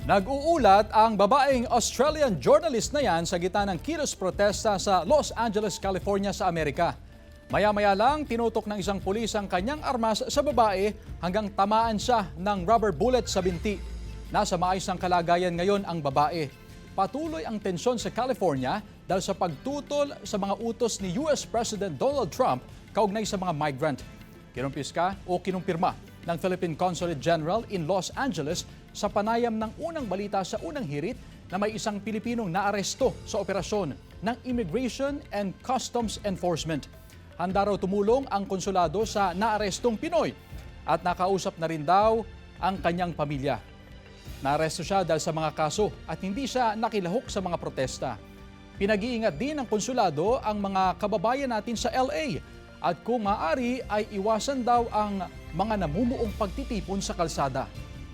Nag-uulat ang babaeng Australian journalist na yan sa gitna ng kilos protesta sa Los Angeles, California sa Amerika. Maya-maya lang, tinutok ng isang pulis ang kanyang armas sa babae hanggang tamaan siya ng rubber bullet sa binti. Nasa maayos ng kalagayan ngayon ang babae. Patuloy ang tensyon sa California dahil sa pagtutol sa mga utos ni US President Donald Trump kaugnay sa mga migrant. Kinumpirma ng Philippine Consulate General in Los Angeles sa panayam ng unang balita sa unang hirit na may isang Pilipinong naaresto sa operasyon ng Immigration and Customs Enforcement. Handa raw tumulong ang konsulado sa naarestong Pinoy at nakausap na rin daw ang kanyang pamilya. Naaresto siya dahil sa mga kaso at hindi siya nakilahok sa mga protesta. Pinag-iingat din ng konsulado ang mga kababayan natin sa LA at kung maaari ay iwasan daw ang mga namumuong pagtitipon sa kalsada.